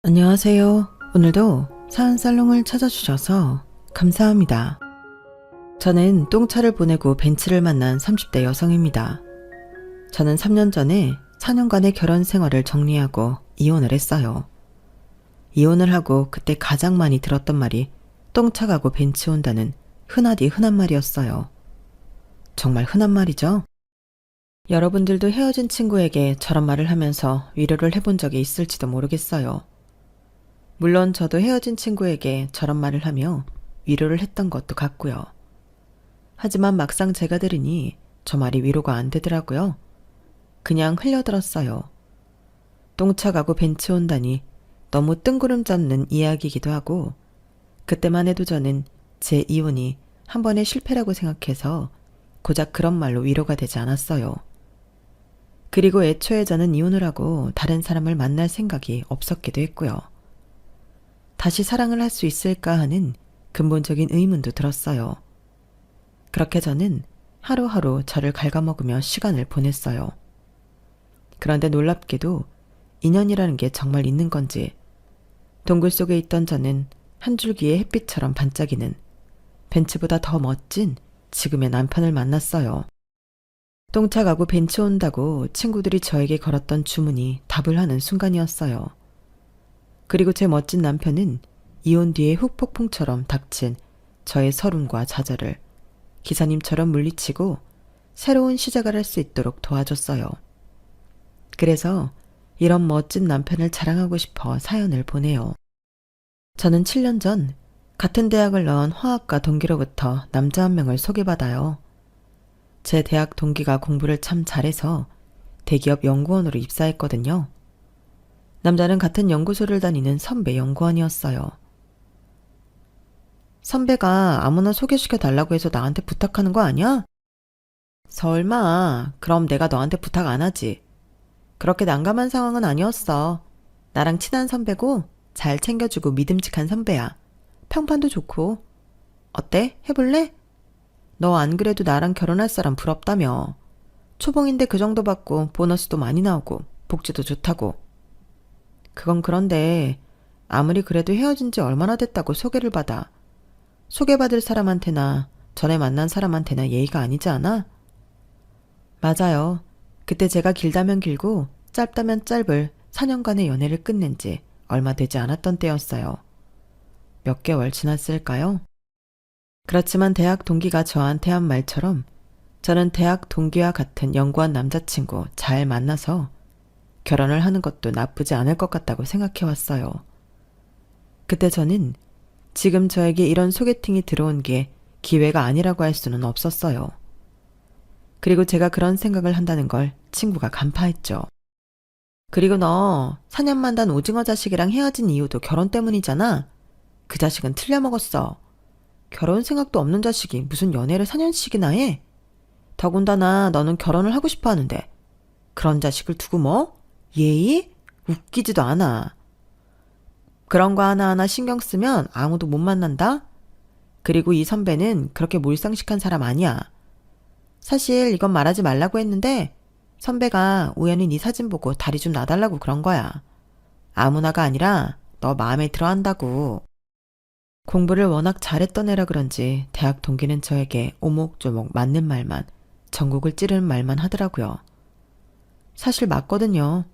안녕하세요. 오늘도 사연살롱을 찾아주셔서 감사합니다. 저는 똥차를 보내고 벤츠를 만난 30대 여성입니다. 저는 3년 전에 4년간의 결혼 생활을 정리하고 이혼을 했어요. 이혼을 하고 그때 가장 많이 들었던 말이 똥차 가고 벤츠 온다는 흔하디 흔한 말이었어요. 정말 흔한 말이죠? 여러분들도 헤어진 친구에게 저런 말을 하면서 위로를 해본 적이 있을지도 모르겠어요. 물론 저도 헤어진 친구에게 저런 말을 하며 위로를 했던 것도 같고요. 하지만 막상 제가 들으니 저 말이 위로가 안 되더라고요. 그냥 흘려들었어요. 똥차 가고 벤츠 온다니 너무 뜬구름 잡는 이야기이기도 하고, 그때만 해도 저는 제 이혼이 한 번의 실패라고 생각해서 고작 그런 말로 위로가 되지 않았어요. 그리고 애초에 저는 이혼을 하고 다른 사람을 만날 생각이 없었기도 했고요. 다시 사랑을 할 수 있을까 하는 근본적인 의문도 들었어요. 그렇게 저는 하루하루 저를 갉아먹으며 시간을 보냈어요. 그런데 놀랍게도 인연이라는 게 정말 있는 건지, 동굴 속에 있던 저는 한 줄기의 햇빛처럼 반짝이는 벤츠보다 더 멋진 지금의 남편을 만났어요. 똥차 가고 벤츠 온다고 친구들이 저에게 걸었던 주문이 답을 하는 순간이었어요. 그리고 제 멋진 남편은 이혼 뒤에 훅폭풍처럼 닥친 저의 서름과 좌절을 기사님처럼 물리치고 새로운 시작을 할 수 있도록 도와줬어요. 그래서 이런 멋진 남편을 자랑하고 싶어 사연을 보내요. 저는 7년 전 같은 대학을 나온 화학과 동기로부터 남자 한 명을 소개받아요. 제 대학 동기가 공부를 참 잘해서 대기업 연구원으로 입사했거든요. 남자는 같은 연구소를 다니는 선배 연구원이었어요. 선배가 아무나 소개시켜 달라고 해서 나한테 부탁하는 거 아니야? 설마, 그럼 내가 너한테 부탁 안 하지. 그렇게 난감한 상황은 아니었어. 나랑 친한 선배고 잘 챙겨주고 믿음직한 선배야. 평판도 좋고. 어때? 해볼래? 너 안 그래도 나랑 결혼할 사람 부럽다며. 초봉인데 그 정도 받고 보너스도 많이 나오고 복지도 좋다고. 그건 그런데 아무리 그래도 헤어진 지 얼마나 됐다고 소개를 받아. 소개받을 사람한테나 전에 만난 사람한테나 예의가 아니지 않아? 맞아요. 그때 제가 길다면 길고 짧다면 짧을 4년간의 연애를 끝낸 지 얼마 되지 않았던 때였어요. 몇 개월 지났을까요? 그렇지만 대학 동기가 저한테 한 말처럼 저는 대학 동기와 같은 연구한 남자친구 잘 만나서 결혼을 하는 것도 나쁘지 않을 것 같다고 생각해왔어요. 그때 저는 지금 저에게 이런 소개팅이 들어온 게 기회가 아니라고 할 수는 없었어요. 그리고 제가 그런 생각을 한다는 걸 친구가 간파했죠. 그리고 너 4년만 단 오징어 자식이랑 헤어진 이유도 결혼 때문이잖아. 그 자식은 틀려먹었어. 결혼 생각도 없는 자식이 무슨 연애를 4년씩이나 해? 더군다나 너는 결혼을 하고 싶어 하는데 그런 자식을 두고 뭐? 예의? 웃기지도 않아. 그런 거 하나하나 신경 쓰면 아무도 못 만난다? 그리고 이 선배는 그렇게 몰상식한 사람 아니야. 사실 이건 말하지 말라고 했는데 선배가 우연히 네 사진 보고 다리 좀 놔달라고 그런 거야. 아무나가 아니라 너 마음에 들어 한다고. 공부를 워낙 잘했던 애라 그런지 대학 동기는 저에게 오목조목 맞는 말만, 전국을 찌르는 말만 하더라고요. 사실 맞거든요.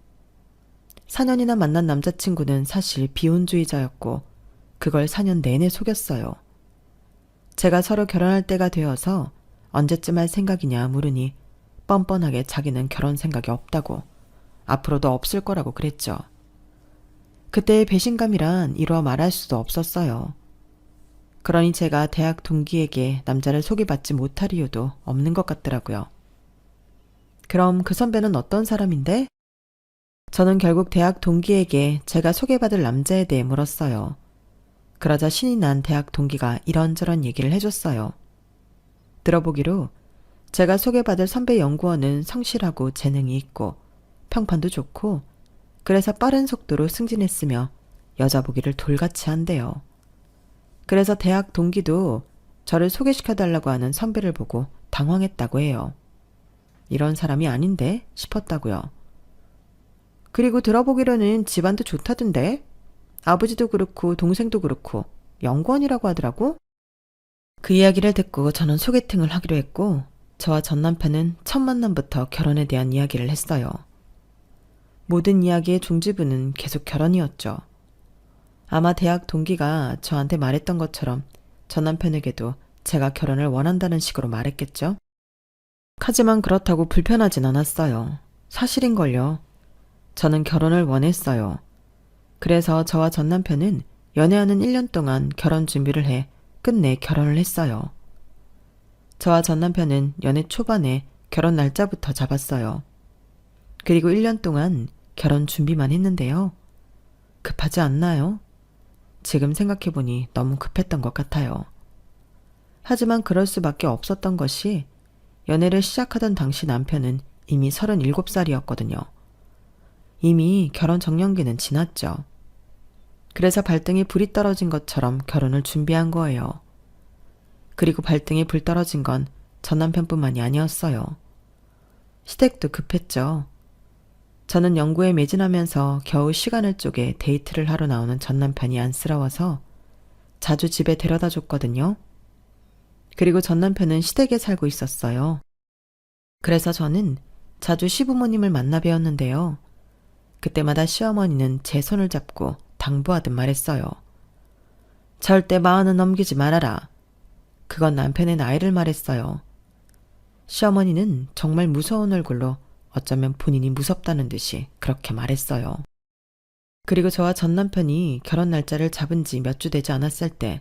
4년이나 만난 남자친구는 사실 비혼주의자였고 그걸 4년 내내 속였어요. 제가 서로 결혼할 때가 되어서 언제쯤 할 생각이냐 물으니 뻔뻔하게 자기는 결혼 생각이 없다고, 앞으로도 없을 거라고 그랬죠. 그때의 배신감이란 이루어 말할 수도 없었어요. 그러니 제가 대학 동기에게 남자를 소개받지 못할 이유도 없는 것 같더라고요. 그럼 그 선배는 어떤 사람인데? 저는 결국 대학 동기에게 제가 소개받을 남자에 대해 물었어요. 그러자 신이 난 대학 동기가 이런저런 얘기를 해줬어요. 들어보기로 제가 소개받을 선배 연구원은 성실하고 재능이 있고 평판도 좋고 그래서 빠른 속도로 승진했으며 여자 보기를 돌같이 한대요. 그래서 대학 동기도 저를 소개시켜달라고 하는 선배를 보고 당황했다고 해요. 이런 사람이 아닌데 싶었다고요. 그리고 들어보기로는 집안도 좋다던데? 아버지도 그렇고 동생도 그렇고 연구원이라고 하더라고. 그 이야기를 듣고 저는 소개팅을 하기로 했고 저와 전 남편은 첫 만남부터 결혼에 대한 이야기를 했어요. 모든 이야기의 종지부는 계속 결혼이었죠. 아마 대학 동기가 저한테 말했던 것처럼 전 남편에게도 제가 결혼을 원한다는 식으로 말했겠죠. 하지만 그렇다고 불편하진 않았어요. 사실인걸요. 저는 결혼을 원했어요. 그래서 저와 전 남편은 연애하는 1년 동안 결혼 준비를 해 끝내 결혼을 했어요. 저와 전 남편은 연애 초반에 결혼 날짜부터 잡았어요. 그리고 1년 동안 결혼 준비만 했는데요. 급하지 않나요? 지금 생각해보니 너무 급했던 것 같아요. 하지만 그럴 수밖에 없었던 것이 연애를 시작하던 당시 남편은 이미 37살이었거든요. 이미 결혼 정년기는 지났죠. 그래서 발등에 불이 떨어진 것처럼 결혼을 준비한 거예요. 그리고 발등에 불 떨어진 건 전 남편뿐만이 아니었어요. 시댁도 급했죠. 저는 연구에 매진하면서 겨우 시간을 쪼개 데이트를 하러 나오는 전 남편이 안쓰러워서 자주 집에 데려다 줬거든요. 그리고 전 남편은 시댁에 살고 있었어요. 그래서 저는 자주 시부모님을 만나 뵈었는데요. 그때마다 시어머니는 제 손을 잡고 당부하듯 말했어요. 절대 40은 넘기지 말아라. 그건 남편의 나이를 말했어요. 시어머니는 정말 무서운 얼굴로 어쩌면 본인이 무섭다는 듯이 그렇게 말했어요. 그리고 저와 전 남편이 결혼 날짜를 잡은 지 몇 주 되지 않았을 때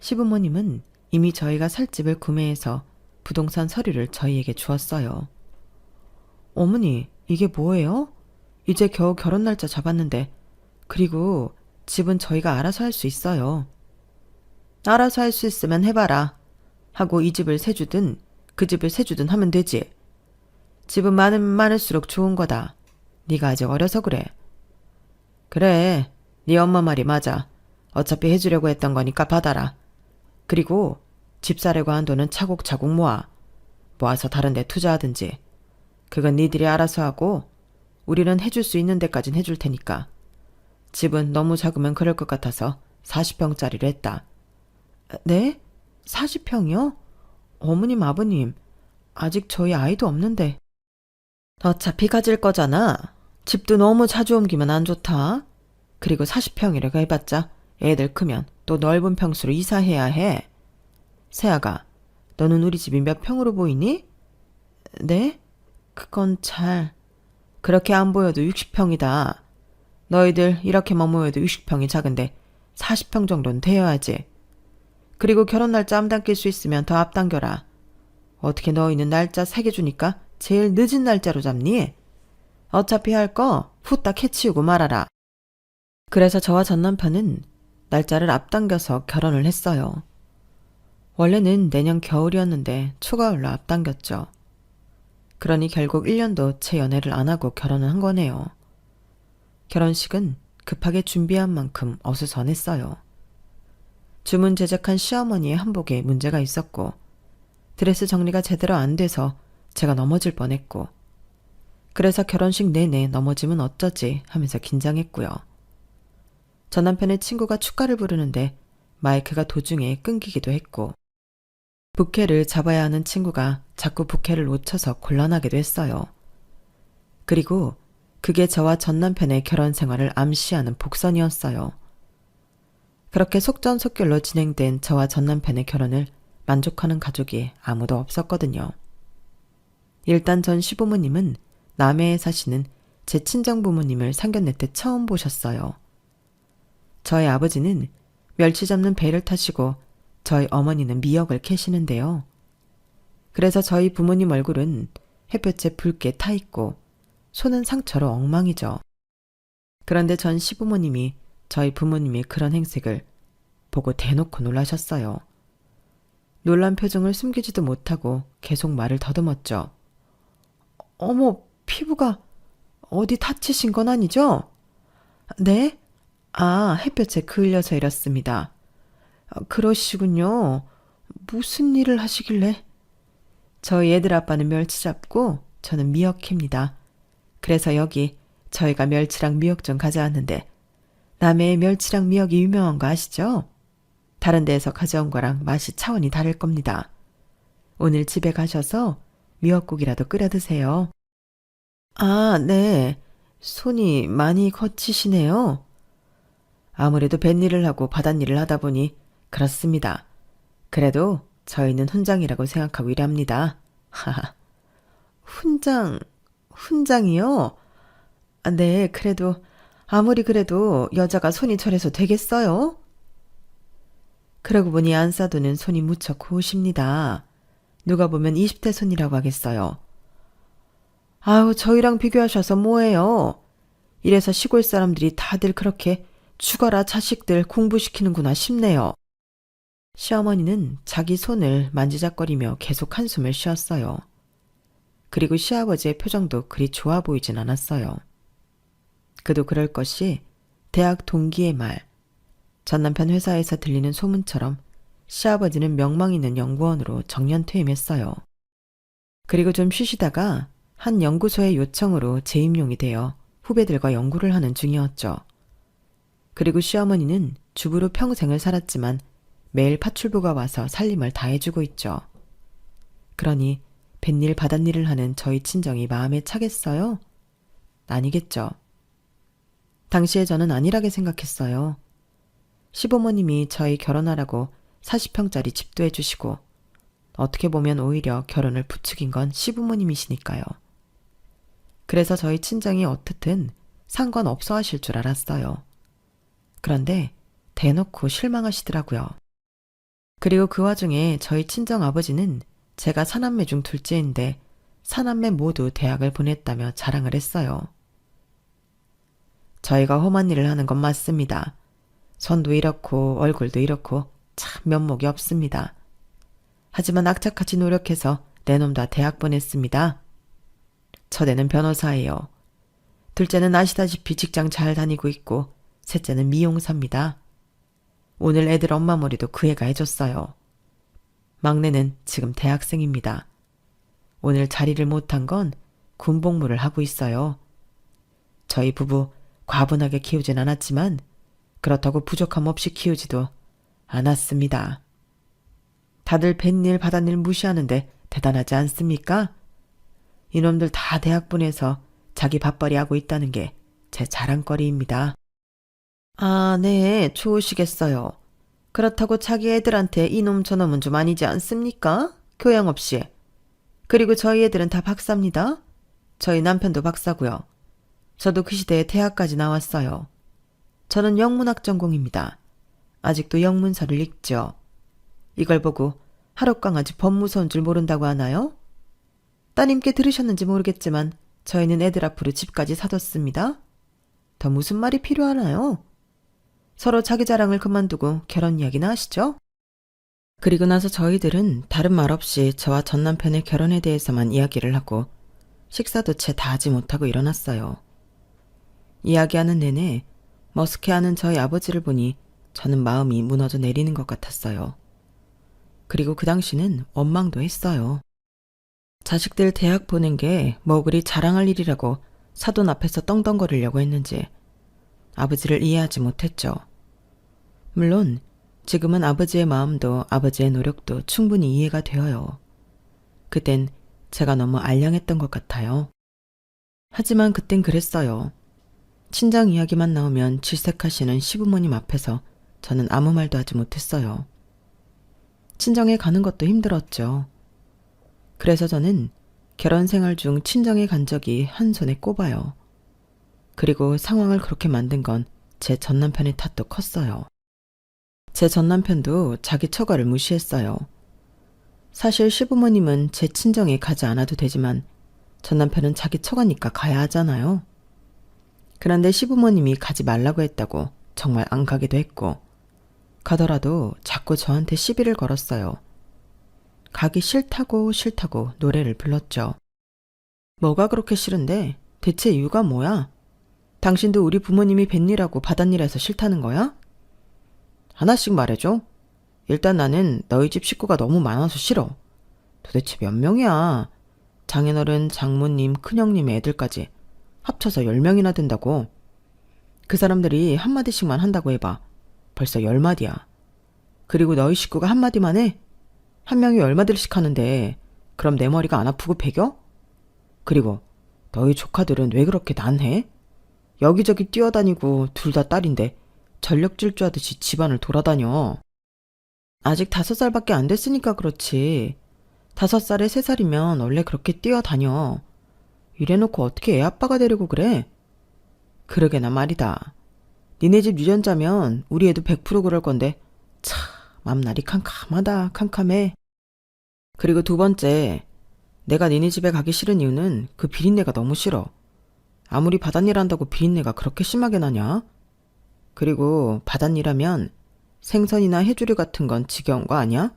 시부모님은 이미 저희가 살 집을 구매해서 부동산 서류를 저희에게 주었어요. 어머니, 이게 뭐예요? 이제 겨우 결혼 날짜 잡았는데 그리고 집은 저희가 알아서 할 수 있어요. 알아서 할 수 있으면 해봐라. 하고 이 집을 세주든 그 집을 세주든 하면 되지. 집은 많으면 많을수록 좋은 거다. 네가 아직 어려서 그래. 그래, 네 엄마 말이 맞아. 어차피 해주려고 했던 거니까 받아라. 그리고 집 사려고 한 돈은 차곡차곡 모아. 모아서 다른 데 투자하든지. 그건 니들이 알아서 하고 우리는 해줄 수 있는 데까진 해줄 테니까. 집은 너무 작으면 그럴 것 같아서 40평짜리를 했다. 네? 40평이요? 어머님, 아버님, 아직 저희 아이도 없는데. 어차피 가질 거잖아. 집도 너무 자주 옮기면 안 좋다. 그리고 40평이라고 해봤자 애들 크면 또 넓은 평수로 이사해야 해. 세아가, 너는 우리 집이 몇 평으로 보이니? 네? 그건 잘... 그렇게 안 보여도 60평이다. 너희들 이렇게만 모여도 60평이 작은데 40평 정도는 되어야지. 그리고 결혼 날짜 앞당길 수 있으면 더 앞당겨라. 어떻게 너희는 날짜 3개 주니까 제일 늦은 날짜로 잡니? 어차피 할 거 후딱 해치우고 말아라. 그래서 저와 전 남편은 날짜를 앞당겨서 결혼을 했어요. 원래는 내년 겨울이었는데 초가을로 앞당겼죠. 그러니 결국 1년도 제 연애를 안 하고 결혼을 한 거네요. 결혼식은 급하게 준비한 만큼 어수선했어요. 주문 제작한 시어머니의 한복에 문제가 있었고 드레스 정리가 제대로 안 돼서 제가 넘어질 뻔했고 그래서 결혼식 내내 넘어지면 어쩌지 하면서 긴장했고요. 전 남편의 친구가 축가를 부르는데 마이크가 도중에 끊기기도 했고 부케를 잡아야 하는 친구가 자꾸 부케를 놓쳐서 곤란하기도 했어요. 그리고 그게 저와 전 남편의 결혼 생활을 암시하는 복선이었어요. 그렇게 속전속결로 진행된 저와 전 남편의 결혼을 만족하는 가족이 아무도 없었거든요. 일단 전 시부모님은 남해에 사시는 제 친정부모님을 상견례 때 처음 보셨어요. 저희 아버지는 멸치 잡는 배를 타시고 저희 어머니는 미역을 캐시는데요. 그래서 저희 부모님 얼굴은 햇볕에 붉게 타있고 손은 상처로 엉망이죠. 그런데 전 시부모님이 저희 부모님의 그런 행색을 보고 대놓고 놀라셨어요. 놀란 표정을 숨기지도 못하고 계속 말을 더듬었죠. 어머, 피부가 어디 다치신 건 아니죠? 네? 아, 햇볕에 그을려서 이렇습니다. 그러시군요. 무슨 일을 하시길래? 저희 애들 아빠는 멸치 잡고 저는 미역 캡니다. 그래서 여기 저희가 멸치랑 미역 좀 가져왔는데 남해의 멸치랑 미역이 유명한 거 아시죠? 다른 데에서 가져온 거랑 맛이 차원이 다를 겁니다. 오늘 집에 가셔서 미역국이라도 끓여 드세요. 아, 네. 손이 많이 거치시네요. 아무래도 뱃일을 하고 바닷일을 하다 보니 그렇습니다. 그래도 저희는 훈장이라고 생각하고 일합니다. 하하. 훈장이요? 아, 네, 아무리 그래도 여자가 손이 저래서 되겠어요? 그러고 보니 안사도는 손이 무척 고우십니다. 누가 보면 20대 손이라고 하겠어요. 아우, 저희랑 비교하셔서 뭐예요? 이래서 시골 사람들이 다들 그렇게 죽어라 자식들 공부시키는구나 싶네요. 시어머니는 자기 손을 만지작거리며 계속 한숨을 쉬었어요. 그리고 시아버지의 표정도 그리 좋아 보이진 않았어요. 그도 그럴 것이 대학 동기의 말, 전 남편 회사에서 들리는 소문처럼 시아버지는 명망 있는 연구원으로 정년퇴임했어요. 그리고 좀 쉬시다가 한 연구소의 요청으로 재임용이 되어 후배들과 연구를 하는 중이었죠. 그리고 시어머니는 주부로 평생을 살았지만 매일 파출부가 와서 살림을 다 해주고 있죠. 그러니 뱃일 바닷일을 하는 저희 친정이 마음에 차겠어요? 아니겠죠. 당시에 저는 안일하게 생각했어요. 시부모님이 저희 결혼하라고 40평짜리 집도 해주시고 어떻게 보면 오히려 결혼을 부추긴 건 시부모님이시니까요. 그래서 저희 친정이 어떻든 상관없어 하실 줄 알았어요. 그런데 대놓고 실망하시더라고요. 그리고 그 와중에 저희 친정 아버지는 제가 사남매 중 둘째인데 사남매 모두 대학을 보냈다며 자랑을 했어요. 저희가 험한 일을 하는 건 맞습니다. 손도 이렇고 얼굴도 이렇고 참 면목이 없습니다. 하지만 악착같이 노력해서 내 놈 다 대학 보냈습니다. 첫애는 변호사예요. 둘째는 아시다시피 직장 잘 다니고 있고 셋째는 미용사입니다. 오늘 애들 엄마 머리도 그 애가 해줬어요. 막내는 지금 대학생입니다. 오늘 자리를 못한 건 군복무를 하고 있어요. 저희 부부 과분하게 키우진 않았지만 그렇다고 부족함 없이 키우지도 않았습니다. 다들 뱃일 바닷일 무시하는데 대단하지 않습니까? 이놈들 다 대학 보내서 자기 밥벌이 하고 있다는 게 제 자랑거리입니다. 아, 네, 좋으시겠어요. 그렇다고 자기 애들한테 이놈 저놈은 좀 아니지 않습니까? 교양 없이. 그리고 저희 애들은 다 박사입니다. 저희 남편도 박사고요. 저도 그 시대에 대학까지 나왔어요. 저는 영문학 전공입니다. 아직도 영문서를 읽죠. 이걸 보고 하룻강아지 법무서인 줄 모른다고 하나요? 따님께 들으셨는지 모르겠지만 저희는 애들 앞으로 집까지 사뒀습니다. 더 무슨 말이 필요하나요? 서로 자기 자랑을 그만두고 결혼 이야기나 하시죠. 그리고 나서 저희들은 다른 말 없이 저와 전 남편의 결혼에 대해서만 이야기를 하고 식사도 채 다 하지 못하고 일어났어요. 이야기하는 내내 머쓱해하는 저희 아버지를 보니 저는 마음이 무너져 내리는 것 같았어요. 그리고 그 당시는 원망도 했어요. 자식들 대학 보낸 게 뭐 그리 자랑할 일이라고 사돈 앞에서 떵떵거리려고 했는지 아버지를 이해하지 못했죠. 물론 지금은 아버지의 마음도 아버지의 노력도 충분히 이해가 되어요. 그땐 제가 너무 알량했던 것 같아요. 하지만 그땐 그랬어요. 친정 이야기만 나오면 질색하시는 시부모님 앞에서 저는 아무 말도 하지 못했어요. 친정에 가는 것도 힘들었죠. 그래서 저는 결혼 생활 중 친정에 간 적이 한 손에 꼽아요. 그리고 상황을 그렇게 만든 건 제 전남편의 탓도 컸어요. 제 전남편도 자기 처가를 무시했어요. 사실 시부모님은 제 친정에 가지 않아도 되지만 전남편은 자기 처가니까 가야 하잖아요. 그런데 시부모님이 가지 말라고 했다고 정말 안 가기도 했고 가더라도 자꾸 저한테 시비를 걸었어요. 가기 싫다고 노래를 불렀죠. 뭐가 그렇게 싫은데? 대체 이유가 뭐야? 당신도 우리 부모님이 뱃일하고 바닷일해서 싫다는 거야? 하나씩 말해줘. 일단 나는 너희 집 식구가 너무 많아서 싫어. 도대체 몇 명이야? 장인어른, 장모님, 큰형님 애들까지 합쳐서 10명이나 된다고. 그 사람들이 한마디씩만 한다고 해봐. 벌써 10마디야. 그리고 너희 식구가 한마디만 해? 한 명이 10마디씩 하는데 그럼 내 머리가 안 아프고 배겨? 그리고 너희 조카들은 왜 그렇게 난해? 여기저기 뛰어다니고 둘 다 딸인데 전력 질주하듯이 집안을 돌아다녀. 아직 5살밖에 안 됐으니까 그렇지. 5살에 3살이면 원래 그렇게 뛰어다녀. 이래놓고 어떻게 애 아빠가 되려고 그래? 그러게나 말이다. 니네 집 유전자면 우리 애도 100% 그럴 건데 참 맘날이 캄캄하다 캄캄해. 그리고 두 번째, 내가 니네 집에 가기 싫은 이유는 그 비린내가 너무 싫어. 아무리 바닷일 한다고 비린내가 그렇게 심하게 나냐? 그리고 바닷일하면 생선이나 해조류 같은 건 지겨운 거 아니야?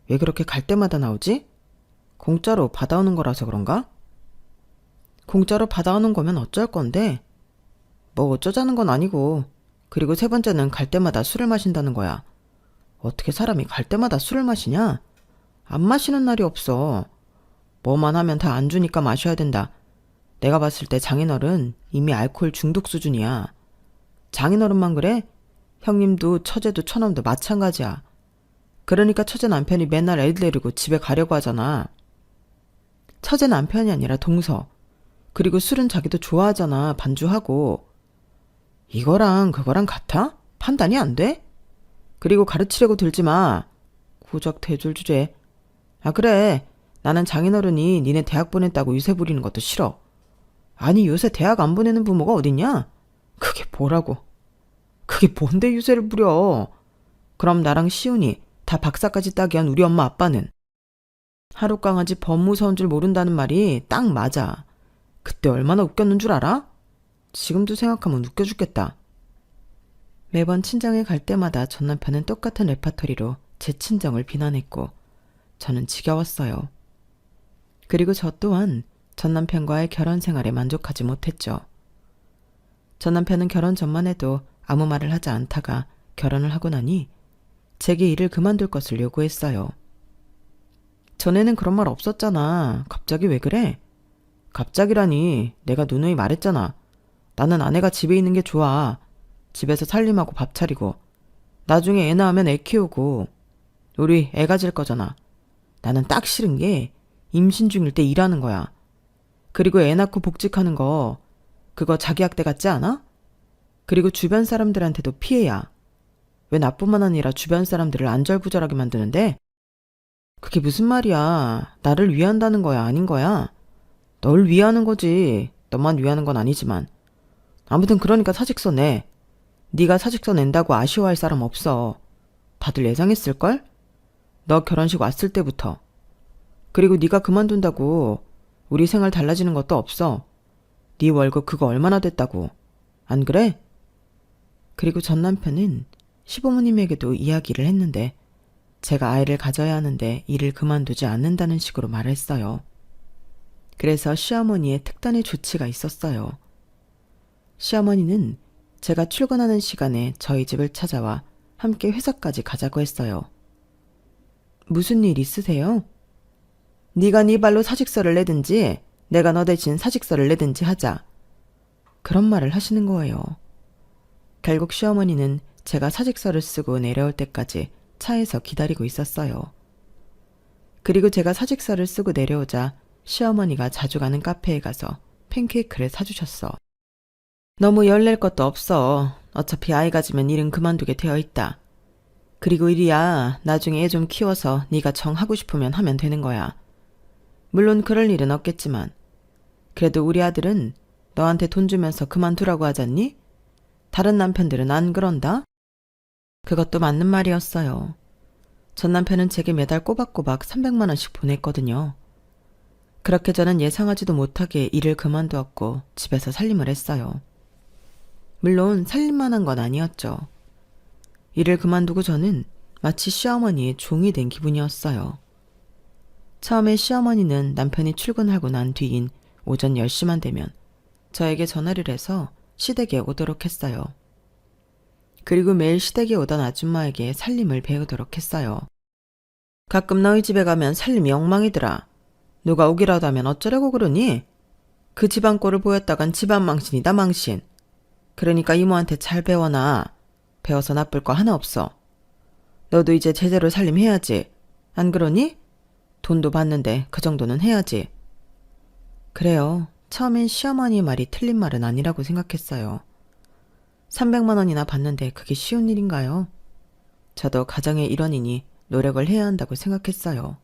왜 그렇게 갈 때마다 나오지? 공짜로 받아오는 거라서 그런가? 공짜로 받아오는 거면 어쩔 건데? 뭐 어쩌자는 건 아니고. 그리고 세 번째는 갈 때마다 술을 마신다는 거야. 어떻게 사람이 갈 때마다 술을 마시냐? 안 마시는 날이 없어. 뭐만 하면 다 안 주니까 마셔야 된다. 내가 봤을 때 장인어른 이미 알코올 중독 수준이야. 장인어른만 그래? 형님도 처제도 처남도 마찬가지야. 그러니까 처제 남편이 맨날 애들 데리고 집에 가려고 하잖아. 처제 남편이 아니라 동서. 그리고 술은 자기도 좋아하잖아. 반주하고. 이거랑 그거랑 같아? 판단이 안 돼? 그리고 가르치려고 들지 마. 고작 대졸 주제. 아 그래. 나는 장인어른이 니네 대학 보냈다고 유세 부리는 것도 싫어. 아니 요새 대학 안 보내는 부모가 어딨냐? 그게 뭐라고. 그게 뭔데 유세를 부려. 그럼 나랑 시훈이 다 박사까지 따게 한 우리 엄마 아빠는. 하룻강아지 범 무서운 줄 모른다는 말이 딱 맞아. 그때 얼마나 웃겼는 줄 알아? 지금도 생각하면 웃겨 죽겠다. 매번 친정에 갈 때마다 전 남편은 똑같은 레파토리로 제 친정을 비난했고 저는 지겨웠어요. 그리고 저 또한 전 남편과의 결혼 생활에 만족하지 못했죠. 전 남편은 결혼 전만 해도 아무 말을 하지 않다가 결혼을 하고 나니 제게 일을 그만둘 것을 요구했어요. 전에는 그런 말 없었잖아. 갑자기 왜 그래? 갑자기라니. 내가 누누이 말했잖아. 나는 아내가 집에 있는 게 좋아. 집에서 살림하고 밥 차리고 나중에 애 낳으면 애 키우고 우리 애 가질 거잖아. 나는 딱 싫은 게 임신 중일 때 일하는 거야. 그리고 애 낳고 복직하는 거 그거 자기 학대 같지 않아? 그리고 주변 사람들한테도 피해야. 왜 나뿐만 아니라 주변 사람들을 안절부절하게 만드는데? 그게 무슨 말이야. 나를 위한다는 거야 아닌 거야? 널 위하는 거지. 너만 위하는 건 아니지만. 아무튼 그러니까 사직서 내. 네가 사직서 낸다고 아쉬워할 사람 없어. 다들 예상했을걸? 너 결혼식 왔을 때부터. 그리고 네가 그만둔다고 우리 생활 달라지는 것도 없어. 네 월급 그거 얼마나 됐다고. 안 그래? 그리고 전 남편은 시부모님에게도 이야기를 했는데 제가 아이를 가져야 하는데 일을 그만두지 않는다는 식으로 말했어요. 그래서 시어머니의 특단의 조치가 있었어요. 시어머니는 제가 출근하는 시간에 저희 집을 찾아와 함께 회사까지 가자고 했어요. 무슨 일 있으세요? 네가 네 발로 사직서를 내든지 내가 너 대신 사직서를 내든지 하자. 그런 말을 하시는 거예요. 결국 시어머니는 제가 사직서를 쓰고 내려올 때까지 차에서 기다리고 있었어요. 그리고 제가 사직서를 쓰고 내려오자 시어머니가 자주 가는 카페에 가서 팬케이크를 사주셨어. 너무 열낼 것도 없어. 어차피 아이 가지면 일은 그만두게 되어 있다. 그리고 일이야 나중에 애 좀 키워서 네가 정하고 싶으면 하면 되는 거야. 물론 그럴 일은 없겠지만 그래도 우리 아들은 너한테 돈 주면서 그만두라고 하잖니? 다른 남편들은 안 그런다? 그것도 맞는 말이었어요. 전 남편은 제게 매달 꼬박꼬박 300만 원씩 보냈거든요. 그렇게 저는 예상하지도 못하게 일을 그만두었고 집에서 살림을 했어요. 물론 살림만 한 건 아니었죠. 일을 그만두고 저는 마치 시어머니의 종이 된 기분이었어요. 처음에 시어머니는 남편이 출근하고 난 뒤인 오전 10시만 되면 저에게 전화를 해서 시댁에 오도록 했어요. 그리고 매일 시댁에 오던 아줌마에게 살림을 배우도록 했어요. 가끔 너희 집에 가면 살림이 엉망이더라. 누가 오기라도 하면 어쩌려고 그러니? 그 집안 꼴을 보였다간 집안 망신이다 망신. 그러니까 이모한테 잘 배워놔. 배워서 나쁠 거 하나 없어. 너도 이제 제대로 살림해야지. 안 그러니? 돈도 받는데 그 정도는 해야지. 그래요. 처음엔 시어머니의 말이 틀린 말은 아니라고 생각했어요. 300만 원이나 받는데 그게 쉬운 일인가요? 저도 가정의 일원이니 노력을 해야 한다고 생각했어요.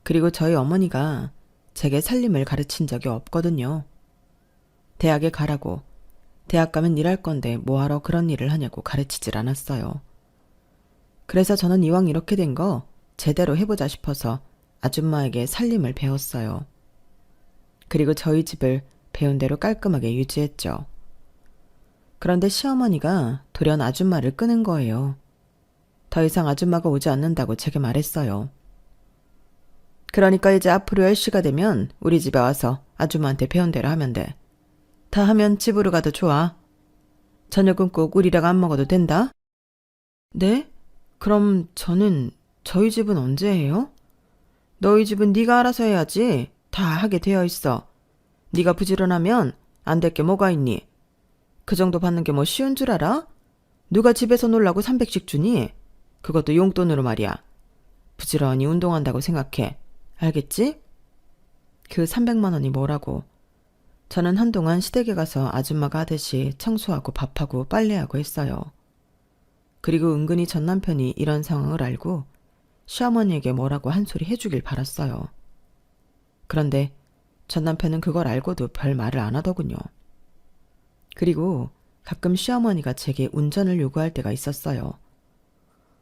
그리고 저희 어머니가 제게 살림을 가르친 적이 없거든요. 대학에 가라고, 대학 가면 일할 건데 뭐하러 그런 일을 하냐고 가르치질 않았어요. 그래서 저는 이왕 이렇게 된 거 제대로 해보자 싶어서 아줌마에게 살림을 배웠어요. 그리고 저희 집을 배운 대로 깔끔하게 유지했죠. 그런데 시어머니가 돌연 아줌마를 끄는 거예요. 더 이상 아줌마가 오지 않는다고 제게 말했어요. 그러니까 이제 앞으로 10시가 되면 우리 집에 와서 아줌마한테 배운 대로 하면 돼. 다 하면 집으로 가도 좋아. 저녁은 꼭 우리랑 안 먹어도 된다. 네? 그럼 저희 집은 언제 해요? 너희 집은 네가 알아서 해야지. 다 하게 되어 있어. 네가 부지런하면 안 될 게 뭐가 있니? 그 정도 받는 게 뭐 쉬운 줄 알아? 누가 집에서 놀라고 300씩 주니? 그것도 용돈으로 말이야. 부지런히 운동한다고 생각해. 알겠지? 그 300만 원이 뭐라고. 저는 한동안 시댁에 가서 아줌마가 하듯이 청소하고 밥하고 빨래하고 했어요. 그리고 은근히 전 남편이 이런 상황을 알고 시어머니에게 뭐라고 한 소리 해주길 바랐어요. 그런데 전 남편은 그걸 알고도 별 말을 안 하더군요. 그리고 가끔 시어머니가 제게 운전을 요구할 때가 있었어요.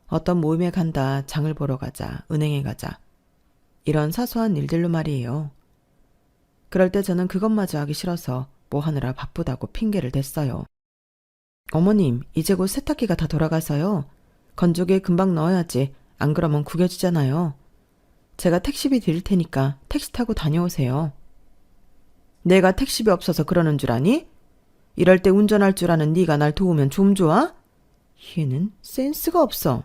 어떤 모임에 간다, 장을 보러 가자, 은행에 가자. 이런 사소한 일들로 말이에요. 그럴 때 저는 그것마저 하기 싫어서 뭐 하느라 바쁘다고 핑계를 댔어요. 어머님, 이제 곧 세탁기가 다 돌아가서요. 건조기에 금방 넣어야지. 안 그러면 구겨지잖아요. 제가 택시비 드릴 테니까 택시 타고 다녀오세요. 내가 택시비 없어서 그러는 줄 아니? 이럴 때 운전할 줄 아는 네가 날 도우면 좀 좋아? 얘는 센스가 없어.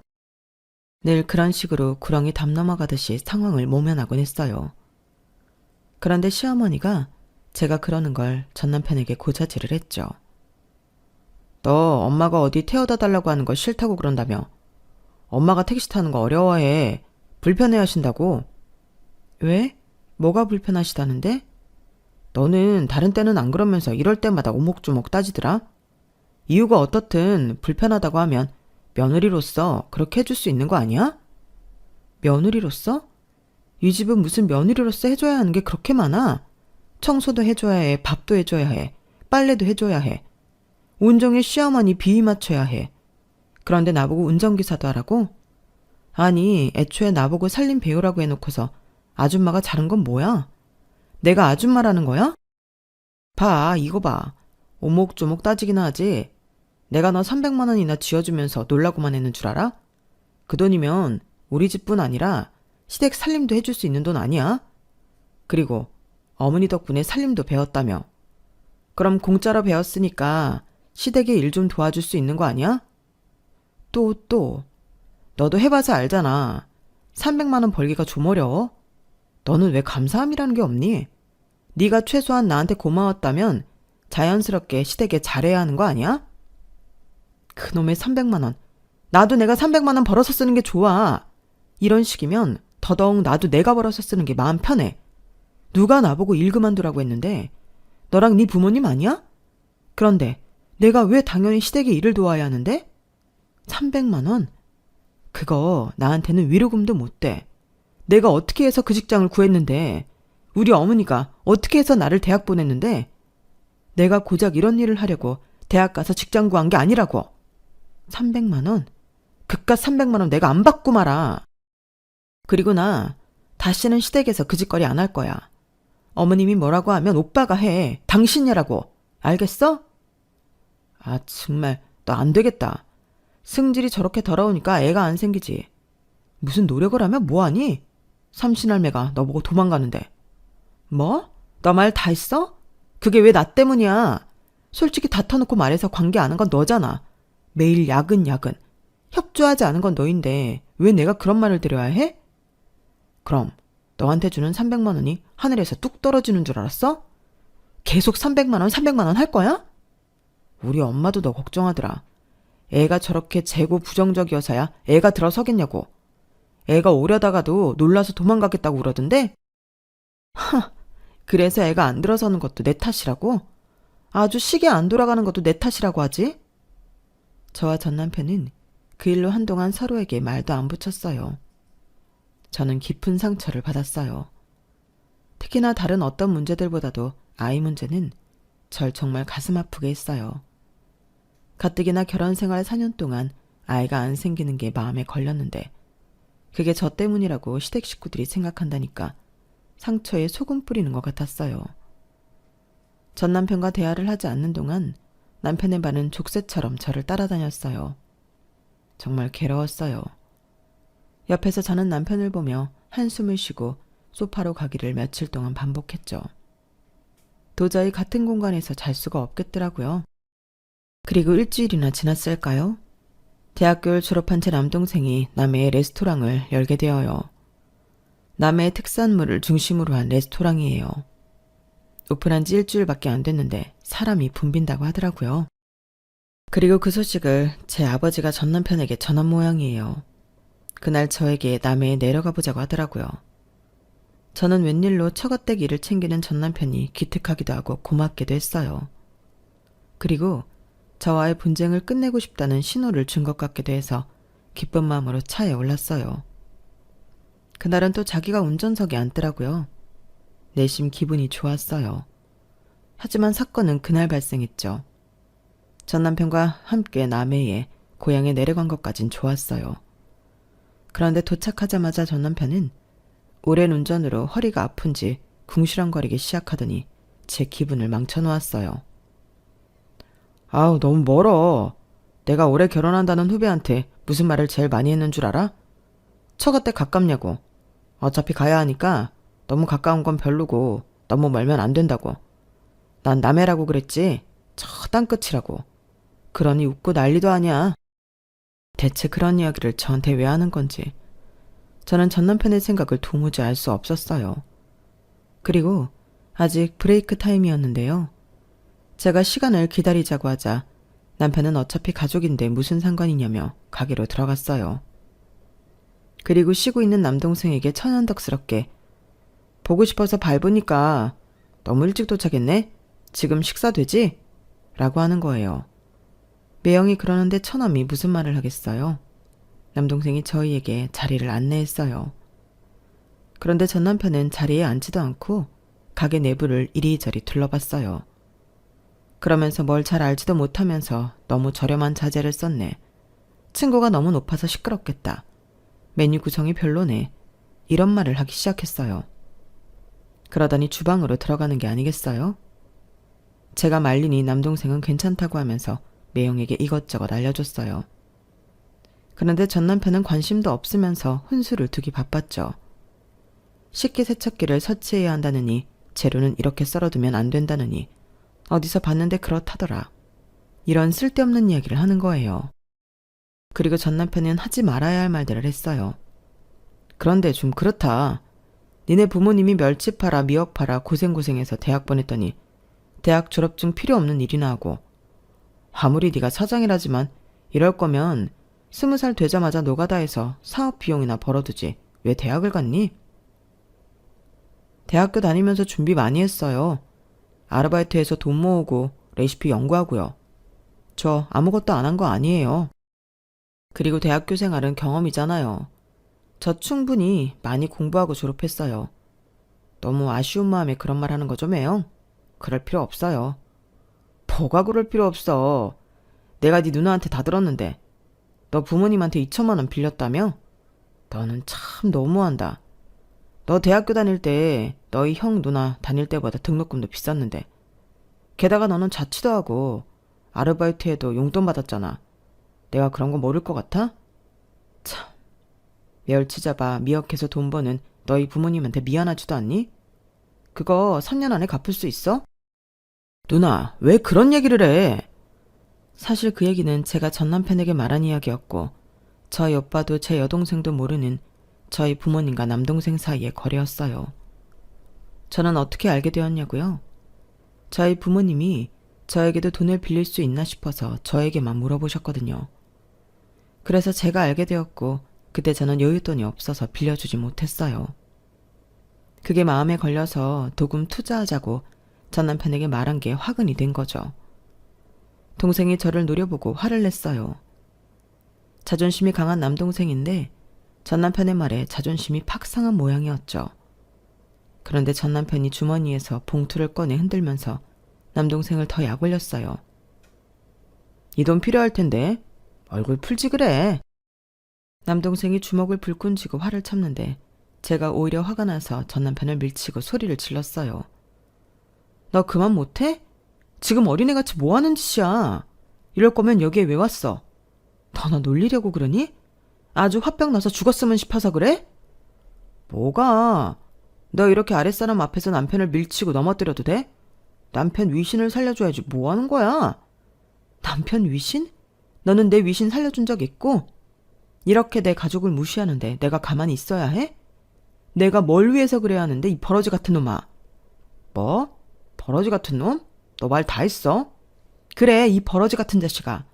늘 그런 식으로 구렁이 담 넘어가듯이 상황을 모면하곤 했어요. 그런데 시어머니가 제가 그러는 걸 전 남편에게 고자질을 했죠. 너 엄마가 어디 태워다 달라고 하는 거 싫다고 그런다며. 엄마가 택시 타는 거 어려워해. 불편해 하신다고. 왜? 뭐가 불편하시다는데? 너는 다른 때는 안 그러면서 이럴 때마다 오목조목 따지더라. 이유가 어떻든 불편하다고 하면 며느리로서 그렇게 해줄 수 있는 거 아니야? 며느리로서? 이 집은 무슨 며느리로서 해줘야 하는 게 그렇게 많아? 청소도 해줘야 해, 밥도 해줘야 해, 빨래도 해줘야 해. 온종일 시어머니 비위 맞춰야 해. 그런데 나보고 운전기사도 하라고? 아니, 애초에 나보고 살림 배우라고 해놓고서 아줌마가 자른 건 뭐야? 내가 아줌마라는 거야? 봐, 이거 봐. 오목조목 따지기나 하지. 내가 너 300만 원이나 쥐어주면서 놀라고만 했는 줄 알아? 그 돈이면 우리 집뿐 아니라 시댁 살림도 해줄 수 있는 돈 아니야? 그리고 어머니 덕분에 살림도 배웠다며. 그럼 공짜로 배웠으니까 시댁에 일 좀 도와줄 수 있는 거 아니야? 또. 너도 해봐서 알잖아. 300만 원 벌기가 좀 어려워. 너는 왜 감사함이라는 게 없니? 네가 최소한 나한테 고마웠다면 자연스럽게 시댁에 잘해야 하는 거 아니야? 그놈의 300만 원. 나도 내가 300만 원 벌어서 쓰는 게 좋아. 이런 식이면 더더욱 나도 내가 벌어서 쓰는 게 마음 편해. 누가 나보고 일 그만두라고 했는데 너랑 네 부모님 아니야? 그런데 내가 왜 당연히 시댁에 일을 도와야 하는데? 300만 원? 그거 나한테는 위로금도 못 돼. 내가 어떻게 해서 그 직장을 구했는데, 우리 어머니가 어떻게 해서 나를 대학 보냈는데, 내가 고작 이런 일을 하려고 대학 가서 직장 구한 게 아니라고. 300만 원? 그깟 300만 원 내가 안 받고 말아. 그리고 나 다시는 시댁에서 그 짓거리 안 할 거야. 어머님이 뭐라고 하면 오빠가 해. 당신이라고. 알겠어? 아, 정말 너 안 되겠다. 승질이 저렇게 더러우니까 애가 안 생기지. 무슨 노력을 하면 뭐하니? 삼신할매가 너보고 도망가는데. 뭐? 너 말 다 했어? 그게 왜 나 때문이야? 솔직히 다 터놓고 말해서 관계 안 한 건 너잖아. 매일 야근. 협조하지 않은 건 너인데 왜 내가 그런 말을 드려야 해? 그럼 너한테 주는 300만 원이 하늘에서 뚝 떨어지는 줄 알았어? 계속 300만 원 할 거야? 우리 엄마도 너 걱정하더라. 애가 저렇게 재고 부정적이어서야 애가 들어서겠냐고. 애가 오려다가도 놀라서 도망가겠다고 그러던데? 그래서 애가 안 들어서는 것도 내 탓이라고? 아주 시계 안 돌아가는 것도 내 탓이라고 하지? 저와 전 남편은 그 일로 한동안 서로에게 말도 안 붙였어요. 저는 깊은 상처를 받았어요. 특히나 다른 어떤 문제들보다도 아이 문제는 절 정말 가슴 아프게 했어요. 가뜩이나 결혼 생활 4년 동안 아이가 안 생기는 게 마음에 걸렸는데 그게 저 때문이라고 시댁 식구들이 생각한다니까 상처에 소금 뿌리는 것 같았어요. 전 남편과 대화를 하지 않는 동안 남편의 발은 족쇄처럼 저를 따라다녔어요. 정말 괴로웠어요. 옆에서 자는 남편을 보며 한숨을 쉬고 소파로 가기를 며칠 동안 반복했죠. 도저히 같은 공간에서 잘 수가 없겠더라고요. 그리고 일주일이나 지났을까요? 대학교를 졸업한 제 남동생이 남해의 레스토랑을 열게 되어요. 남해의 특산물을 중심으로 한 레스토랑이에요. 오픈한 지 일주일밖에 안 됐는데 사람이 붐빈다고 하더라고요. 그리고 그 소식을 제 아버지가 전 남편에게 전한 모양이에요. 그날 저에게 남해에 내려가 보자고 하더라고요. 저는 웬일로 처가댁 일을 챙기는 전 남편이 기특하기도 하고 고맙기도 했어요. 그리고 저와의 분쟁을 끝내고 싶다는 신호를 준 것 같기도 해서 기쁜 마음으로 차에 올랐어요. 그날은 또 자기가 운전석에 앉더라고요. 내심 기분이 좋았어요. 하지만 사건은 그날 발생했죠. 전 남편과 함께 남해에 고향에 내려간 것까진 좋았어요. 그런데 도착하자마자 전 남편은 오랜 운전으로 허리가 아픈지 궁시렁거리기 시작하더니 제 기분을 망쳐놓았어요. 아우, 너무 멀어. 내가 올해 결혼한다는 후배한테 무슨 말을 제일 많이 했는 줄 알아? 처가댁 가깝냐고. 어차피 가야 하니까 너무 가까운 건 별로고 너무 멀면 안 된다고. 난 남해라고 그랬지. 저 땅끝이라고. 그러니 웃고 난리도 아니야. 대체 그런 이야기를 저한테 왜 하는 건지 저는 전 남편의 생각을 도무지 알 수 없었어요. 그리고 아직 브레이크 타임이었는데요. 제가 시간을 기다리자고 하자 남편은 어차피 가족인데 무슨 상관이냐며 가게로 들어갔어요. 그리고 쉬고 있는 남동생에게 천연덕스럽게 보고 싶어서 밟으니까 너무 일찍 도착했네? 지금 식사 되지? 라고 하는 거예요. 매형이 그러는데 처남이 무슨 말을 하겠어요? 남동생이 저희에게 자리를 안내했어요. 그런데 전 남편은 자리에 앉지도 않고 가게 내부를 이리저리 둘러봤어요. 그러면서 뭘 잘 알지도 못하면서 너무 저렴한 자재를 썼네. 층고가 너무 높아서 시끄럽겠다. 메뉴 구성이 별로네. 이런 말을 하기 시작했어요. 그러더니 주방으로 들어가는 게 아니겠어요? 제가 말리니 남동생은 괜찮다고 하면서 매형에게 이것저것 알려줬어요. 그런데 전 남편은 관심도 없으면서 혼수를 두기 바빴죠. 식기세척기를 설치해야 한다느니 재료는 이렇게 썰어두면 안 된다느니 어디서 봤는데 그렇다더라. 이런 쓸데없는 이야기를 하는 거예요. 그리고 전 남편은 하지 말아야 할 말들을 했어요. 그런데 좀 그렇다. 니네 부모님이 멸치 팔아 미역 팔아 고생고생해서 대학 보냈더니 대학 졸업증 필요 없는 일이나 하고 아무리 네가 사장이라지만 이럴 거면 20살 되자마자 노가다해서 사업 비용이나 벌어두지 왜 대학을 갔니? 대학교 다니면서 준비 많이 했어요. 아르바이트해서 돈 모으고 레시피 연구하고요. 저 아무것도 안 한 거 아니에요. 그리고 대학교 생활은 경험이잖아요. 저 충분히 많이 공부하고 졸업했어요. 너무 아쉬운 마음에 그런 말 하는 거죠, 매형? 그럴 필요 없어요. 뭐가 그럴 필요 없어. 내가 네 누나한테 다 들었는데 너 부모님한테 2천만 원 빌렸다며? 너는 참 너무한다. 너 대학교 다닐 때 너희 형 누나 다닐 때보다 등록금도 비쌌는데 게다가 너는 자취도 하고 아르바이트해도 용돈 받았잖아. 내가 그런 거 모를 것 같아? 참. 멸치 잡아 미역해서 돈 버는 너희 부모님한테 미안하지도 않니? 그거 3년 안에 갚을 수 있어? 누나, 왜 그런 얘기를 해? 사실 그 얘기는 제가 전 남편에게 말한 이야기였고 저희 오빠도 제 여동생도 모르는 저희 부모님과 남동생 사이의 거래였어요. 저는 어떻게 알게 되었냐고요? 저희 부모님이 저에게도 돈을 빌릴 수 있나 싶어서 저에게만 물어보셨거든요. 그래서 제가 알게 되었고 그때 저는 여윳돈이 없어서 빌려주지 못했어요. 그게 마음에 걸려서 도금 투자하자고 전 남편에게 말한 게 화근이 된 거죠. 동생이 저를 노려보고 화를 냈어요. 자존심이 강한 남동생인데 전 남편의 말에 자존심이 팍 상한 모양이었죠. 그런데 전 남편이 주머니에서 봉투를 꺼내 흔들면서 남동생을 더 약올렸어요. 이 돈 필요할 텐데 얼굴 풀지 그래. 남동생이 주먹을 불끈 쥐고 화를 참는데 제가 오히려 화가 나서 전 남편을 밀치고 소리를 질렀어요. 너 그만 못해? 지금 어린애같이 뭐하는 짓이야? 이럴 거면 여기에 왜 왔어? 너 나 놀리려고 그러니? 아주 화병 나서 죽었으면 싶어서 그래? 뭐가? 너 이렇게 아랫사람 앞에서 남편을 밀치고 넘어뜨려도 돼? 남편 위신을 살려줘야지 뭐 하는 거야? 남편 위신? 너는 내 위신 살려준 적 있고? 이렇게 내 가족을 무시하는데 내가 가만히 있어야 해? 내가 뭘 위해서 그래야 하는데 이 버러지 같은 놈아. 뭐? 버러지 같은 놈? 너 말 다 했어? 그래, 이 버러지 같은 자식아.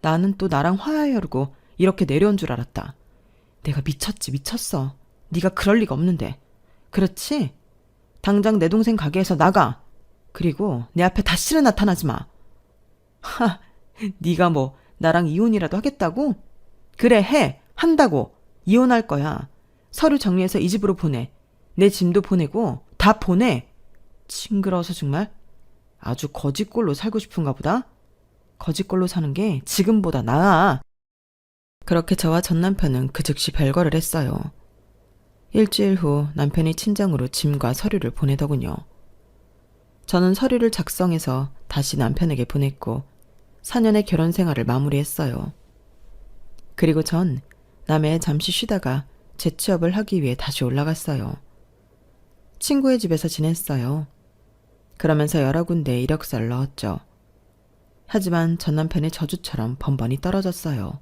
나는 또 나랑 화해하려고 이렇게 내려온 줄 알았다. 내가 미쳤어. 네가 그럴 리가 없는데. 그렇지? 당장 내 동생 가게에서 나가. 그리고 내 앞에 다시는 나타나지 마. 하, 네가 뭐 나랑 이혼이라도 하겠다고? 그래, 해. 한다고. 이혼할 거야. 서류 정리해서 이 집으로 보내. 내 짐도 보내고 다 보내. 징그러워서 정말. 아주 거지꼴로 살고 싶은가 보다. 거지꼴로 사는 게 지금보다 나아. 그렇게 저와 전 남편은 그 즉시 별거를 했어요. 일주일 후 남편이 친정으로 짐과 서류를 보내더군요. 저는 서류를 작성해서 다시 남편에게 보냈고 4년의 결혼 생활을 마무리했어요. 그리고 전 남해에 잠시 쉬다가 재취업을 하기 위해 다시 올라갔어요. 친구의 집에서 지냈어요. 그러면서 여러 군데 이력서를 넣었죠. 하지만 전 남편의 저주처럼 번번이 떨어졌어요.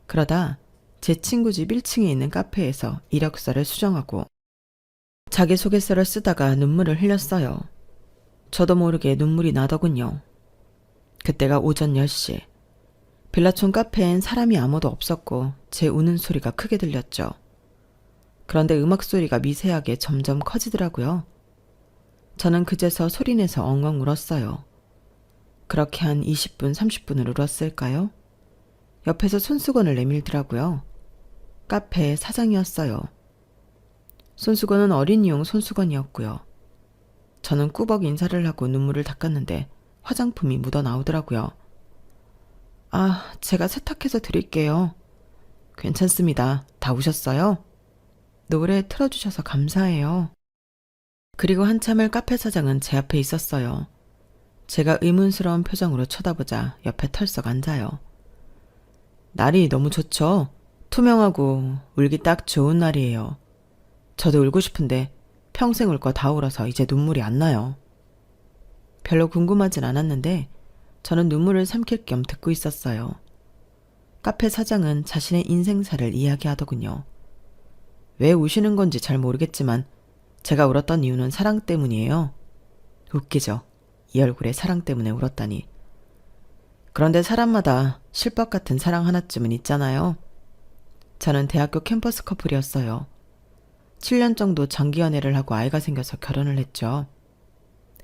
그러다 제 친구 집 1층에 있는 카페에서 이력서를 수정하고 자기소개서를 쓰다가 눈물을 흘렸어요. 저도 모르게 눈물이 나더군요. 그때가 오전 10시. 빌라촌 카페엔 사람이 아무도 없었고 제 우는 소리가 크게 들렸죠. 그런데 음악 소리가 미세하게 점점 커지더라고요. 저는 그제서 소리내서 엉엉 울었어요. 그렇게 한 20분, 30분을 울었을까요? 옆에서 손수건을 내밀더라고요. 카페의 사장이었어요. 손수건은 어린이용 손수건이었고요. 저는 꾸벅 인사를 하고 눈물을 닦았는데 화장품이 묻어 나오더라고요. 아, 제가 세탁해서 드릴게요. 괜찮습니다. 다 오셨어요? 노래 틀어주셔서 감사해요. 그리고 한참을 카페 사장은 제 앞에 있었어요. 제가 의문스러운 표정으로 쳐다보자 옆에 털썩 앉아요. 날이 너무 좋죠? 투명하고 울기 딱 좋은 날이에요. 저도 울고 싶은데 평생 울 거 다 울어서 이제 눈물이 안 나요. 별로 궁금하진 않았는데 저는 눈물을 삼킬 겸 듣고 있었어요. 카페 사장은 자신의 인생사를 이야기하더군요. 왜 우시는 건지 잘 모르겠지만 제가 울었던 이유는 사랑 때문이에요. 웃기죠? 이 얼굴에 사랑 때문에 울었다니. 그런데 사람마다 실밥 같은 사랑 하나쯤은 있잖아요. 저는 대학교 캠퍼스 커플이었어요. 7년 정도 장기 연애를 하고 아이가 생겨서 결혼을 했죠.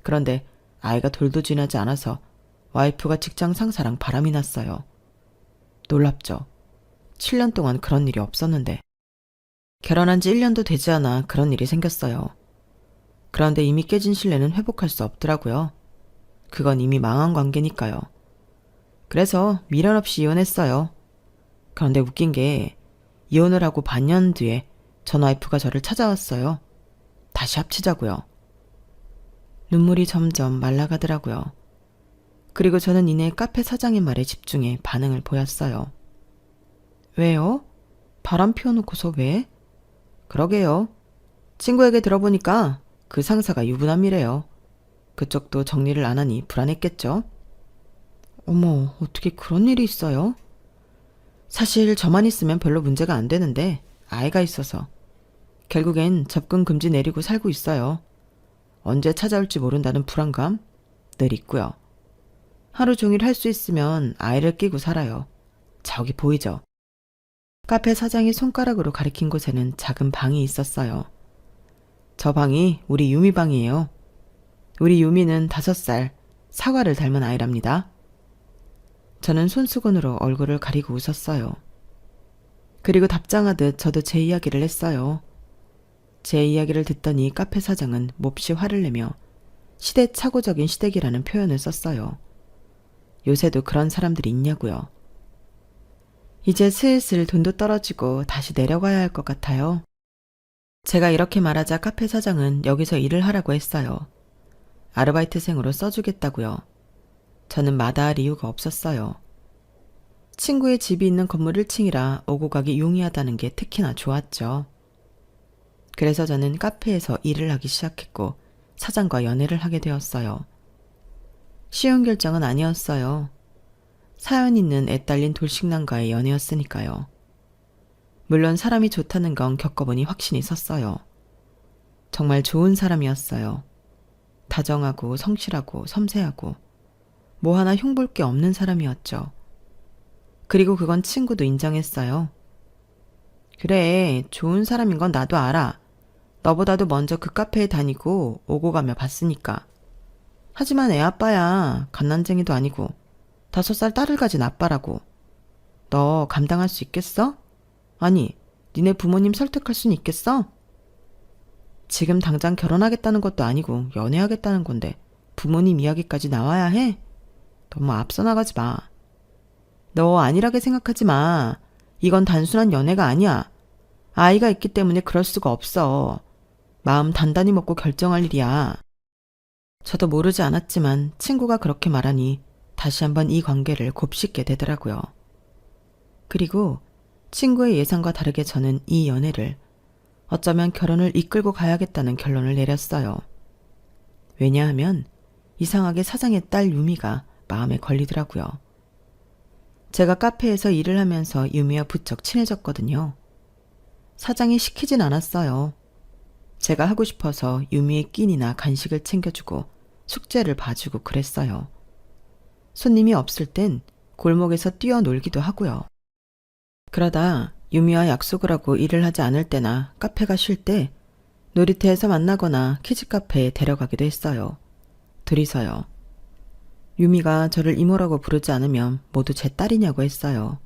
그런데 아이가 돌도 지나지 않아서 와이프가 직장 상사랑 바람이 났어요. 놀랍죠? 7년 동안 그런 일이 없었는데. 결혼한 지 1년도 되지 않아 그런 일이 생겼어요. 그런데 이미 깨진 신뢰는 회복할 수 없더라고요. 그건 이미 망한 관계니까요. 그래서 미련 없이 이혼했어요. 그런데 웃긴 게 이혼을 하고 반년 뒤에 전 와이프가 저를 찾아왔어요. 다시 합치자고요. 눈물이 점점 말라가더라고요. 그리고 저는 이내 카페 사장의 말에 집중해 반응을 보였어요. 왜요? 바람 피워놓고서 왜? 그러게요. 친구에게 들어보니까 그 상사가 유부남이래요. 그쪽도 정리를 안 하니 불안했겠죠? 어머, 어떻게 그런 일이 있어요? 사실 저만 있으면 별로 문제가 안 되는데 아이가 있어서 결국엔 접근 금지 내리고 살고 있어요. 언제 찾아올지 모른다는 불안감 늘 있고요. 하루 종일 할 수 있으면 아이를 끼고 살아요. 저기 보이죠? 카페 사장이 손가락으로 가리킨 곳에는 작은 방이 있었어요. 저 방이 우리 유미 방이에요. 우리 유미는 5살, 사과를 닮은 아이랍니다. 저는 손수건으로 얼굴을 가리고 웃었어요. 그리고 답장하듯 저도 제 이야기를 했어요. 제 이야기를 듣더니 카페 사장은 몹시 화를 내며 시대착오적인 시댁이라는 표현을 썼어요. 요새도 그런 사람들이 있냐고요. 이제 슬슬 돈도 떨어지고 다시 내려가야 할 것 같아요. 제가 이렇게 말하자 카페 사장은 여기서 일을 하라고 했어요. 아르바이트생으로 써주겠다고요. 저는 마다할 이유가 없었어요. 친구의 집이 있는 건물 1층이라 오고 가기 용이하다는 게 특히나 좋았죠. 그래서 저는 카페에서 일을 하기 시작했고 사장과 연애를 하게 되었어요. 쉬운 결정은 아니었어요. 사연 있는 애딸린 돌싱남과의 연애였으니까요. 물론 사람이 좋다는 건 겪어보니 확신이 섰어요. 정말 좋은 사람이었어요. 다정하고 성실하고 섬세하고 뭐 하나 흉볼 게 없는 사람이었죠. 그리고 그건 친구도 인정했어요. 그래, 좋은 사람인 건 나도 알아. 너보다도 먼저 그 카페에 다니고 오고 가며 봤으니까. 하지만 애 아빠야. 갓난쟁이도 아니고 5살 딸을 가진 아빠라고. 너 감당할 수 있겠어? 아니, 니네 부모님 설득할 순 있겠어? 지금 당장 결혼하겠다는 것도 아니고 연애하겠다는 건데 부모님 이야기까지 나와야 해? 너무 앞서 나가지 마. 너 안일하게 생각하지 마. 이건 단순한 연애가 아니야. 아이가 있기 때문에 그럴 수가 없어. 마음 단단히 먹고 결정할 일이야. 저도 모르지 않았지만 친구가 그렇게 말하니 다시 한번 이 관계를 곱씹게 되더라고요. 그리고 친구의 예상과 다르게 저는 이 연애를 어쩌면 결혼을 이끌고 가야겠다는 결론을 내렸어요. 왜냐하면 이상하게 사장의 딸 유미가 마음에 걸리더라고요. 제가 카페에서 일을 하면서 유미와 부쩍 친해졌거든요. 사장이 시키진 않았어요. 제가 하고 싶어서 유미의 끼니나 간식을 챙겨주고 숙제를 봐주고 그랬어요. 손님이 없을 땐 골목에서 뛰어놀기도 하고요. 그러다 유미와 약속을 하고 일을 하지 않을 때나 카페가 쉴 때 놀이터에서 만나거나 키즈카페에 데려가기도 했어요. 둘이서요. 유미가 저를 이모라고 부르지 않으면 모두 제 딸이냐고 했어요.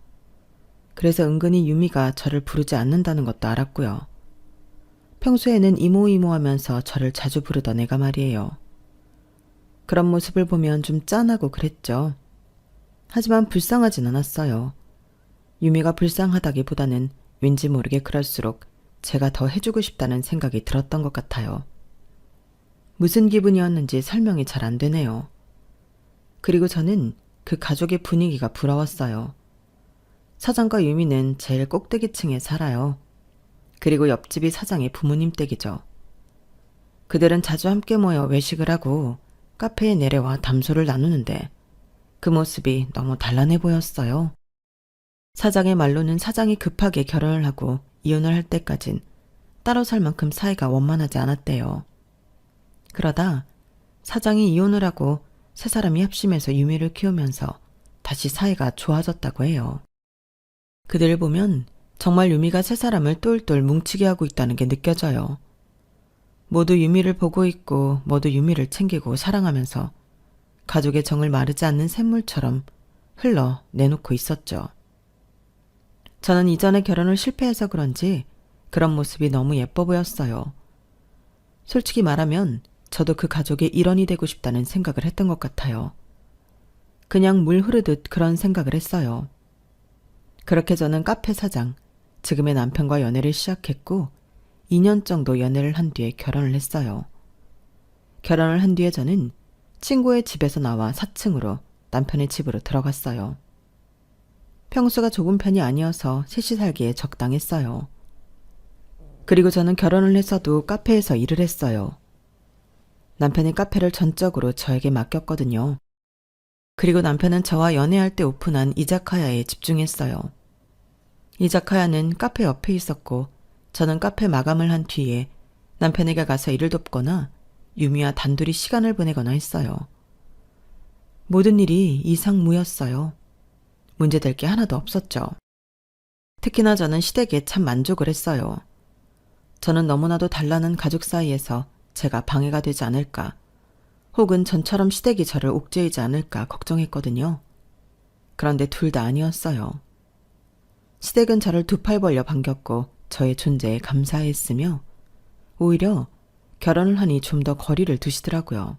그래서 은근히 유미가 저를 부르지 않는다는 것도 알았고요. 평소에는 이모 하면서 저를 자주 부르던 애가 말이에요. 그런 모습을 보면 좀 짠하고 그랬죠. 하지만 불쌍하진 않았어요. 유미가 불쌍하다기보다는 왠지 모르게 그럴수록 제가 더 해주고 싶다는 생각이 들었던 것 같아요. 무슨 기분이었는지 설명이 잘 안 되네요. 그리고 저는 그 가족의 분위기가 부러웠어요. 사장과 유미는 제일 꼭대기층에 살아요. 그리고 옆집이 사장의 부모님 댁이죠. 그들은 자주 함께 모여 외식을 하고 카페에 내려와 담소를 나누는데 그 모습이 너무 단란해 보였어요. 사장의 말로는 사장이 급하게 결혼을 하고 이혼을 할 때까진 따로 살 만큼 사이가 원만하지 않았대요. 그러다 사장이 이혼을 하고 세 사람이 합심해서 유미를 키우면서 다시 사이가 좋아졌다고 해요. 그들을 보면 정말 유미가 세 사람을 똘똘 뭉치게 하고 있다는 게 느껴져요. 모두 유미를 보고 있고 모두 유미를 챙기고 사랑하면서 가족의 정을 마르지 않는 샘물처럼 흘러 내놓고 있었죠. 저는 이전에 결혼을 실패해서 그런지 그런 모습이 너무 예뻐 보였어요. 솔직히 말하면 저도 그 가족의 일원이 되고 싶다는 생각을 했던 것 같아요. 그냥 물 흐르듯 그런 생각을 했어요. 그렇게 저는 카페 사장, 지금의 남편과 연애를 시작했고 2년 정도 연애를 한 뒤에 결혼을 했어요. 결혼을 한 뒤에 저는 친구의 집에서 나와 4층으로 남편의 집으로 들어갔어요. 평수가 좁은 편이 아니어서 셋이 살기에 적당했어요. 그리고 저는 결혼을 해서도 카페에서 일을 했어요. 남편이 카페를 전적으로 저에게 맡겼거든요. 그리고 남편은 저와 연애할 때 오픈한 이자카야에 집중했어요. 이자카야는 카페 옆에 있었고 저는 카페 마감을 한 뒤에 남편에게 가서 일을 돕거나 유미와 단둘이 시간을 보내거나 했어요. 모든 일이 이상무였어요. 문제될 게 하나도 없었죠. 특히나 저는 시댁에 참 만족을 했어요. 저는 너무나도 달라는 가족 사이에서 제가 방해가 되지 않을까, 혹은 전처럼 시댁이 저를 옥죄이지 않을까 걱정했거든요. 그런데 둘 다 아니었어요. 시댁은 저를 두 팔 벌려 반겼고 저의 존재에 감사했으며 오히려 결혼을 하니 좀 더 거리를 두시더라고요.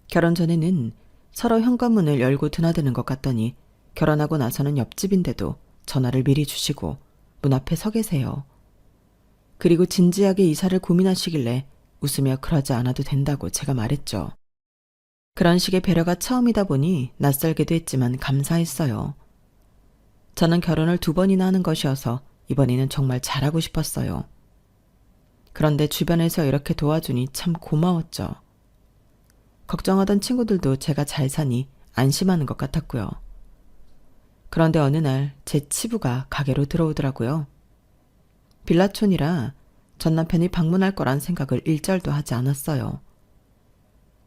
결혼 전에는 서로 현관문을 열고 드나드는 것 같더니 결혼하고 나서는 옆집인데도 전화를 미리 주시고 문 앞에 서 계세요. 그리고 진지하게 이사를 고민하시길래 웃으며 그러지 않아도 된다고 제가 말했죠. 그런 식의 배려가 처음이다 보니 낯설기도 했지만 감사했어요. 저는 결혼을 2번이나 하는 것이어서 이번에는 정말 잘하고 싶었어요. 그런데 주변에서 이렇게 도와주니 참 고마웠죠. 걱정하던 친구들도 제가 잘 사니 안심하는 것 같았고요. 그런데 어느 날 제 치부가 가게로 들어오더라고요. 빌라촌이라 전 남편이 방문할 거란 생각을 일절도 하지 않았어요.